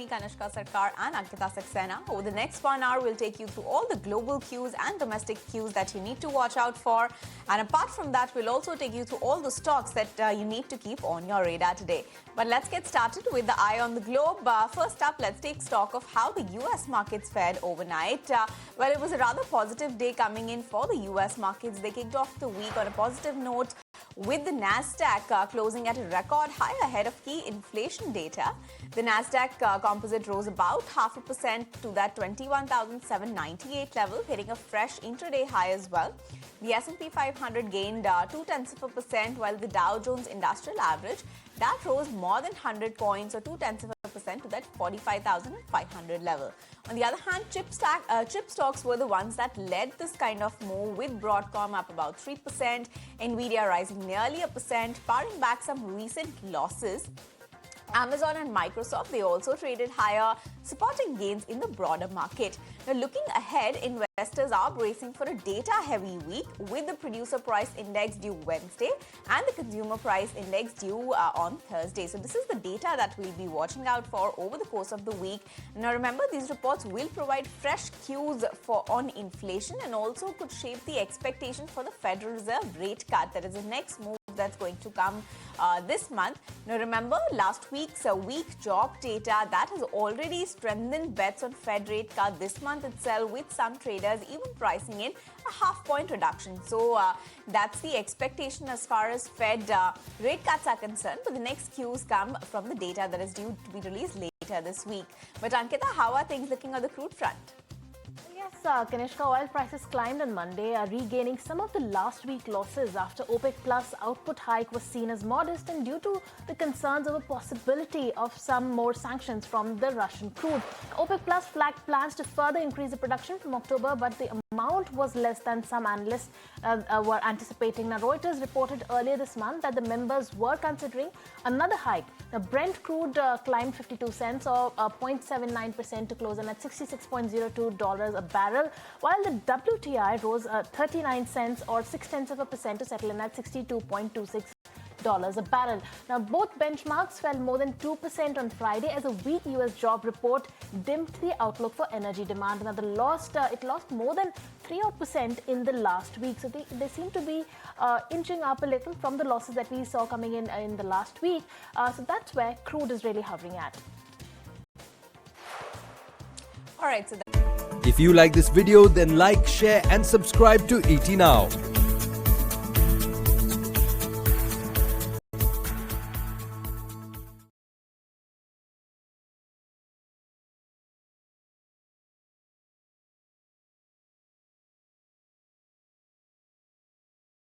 me, Kanishka Sarkar and Ankita Saxena. Over the next 1 hour, we'll take you through all the global cues and domestic cues that you need to watch out for. And apart from that, we'll also take you through all the stocks that you need to keep on your radar today. But let's get started with the eye on the globe. First up, let's take stock of how the US markets fared overnight. Well, it was a rather positive day coming in for the US markets. They kicked off the week on a positive note, with the Nasdaq closing at a record high ahead of key inflation data. The Nasdaq composite rose about 0.5% to that 21,798 level, hitting a fresh intraday high as well. The S&P 500 gained 0.2%, while the Dow Jones Industrial Average that rose more than 100 points or 0.2% to that 45,500 level. On the other hand, chip stocks were the ones that led this kind of move, with Broadcom up about 3%, Nvidia rising nearly 1%, paring back some recent losses. Amazon and Microsoft, they also traded higher, supporting gains in the broader market. Now, looking ahead, investors are bracing for a data-heavy week, with the producer price index due Wednesday and the consumer price index due on Thursday. So this is the data that we'll be watching out for over the course of the week. Now, remember, these reports will provide fresh cues on inflation and also could shape the expectation for the Federal Reserve rate cut. That is the next move that's going to come this month. Now, remember, last week's weak job data that has already strengthened bets on Fed rate cut this month itself, with some traders even pricing in a half-point reduction. So that's the expectation as far as Fed rate cuts are concerned. But the next cues come from the data that is due to be released later this week. But Ankita, how are things looking on the crude front? Yes, Kanishka, oil prices climbed on Monday, regaining some of the last week losses after OPEC Plus output hike was seen as modest and due to the concerns of a possibility of some more sanctions from the Russian crude. OPEC Plus flagged plans to further increase the production from October, but the amount was less than some analysts were anticipating. Now, Reuters reported earlier this month that the members were considering another hike. Now, Brent crude climbed 52 cents or 0.79% to close in at $66.02 a barrel, while the WTI rose 39 cents or 0.6% to settle in at $62.26 a barrel. Now, both benchmarks fell more than 2% on Friday as a weak US job report dimmed the outlook for energy demand. Now, it lost more than 3% in the last week. So they seem to be inching up a little from the losses that we saw coming in the last week. So that's where crude is really hovering at. All right. So if you like this video, then like, share and subscribe to ET Now.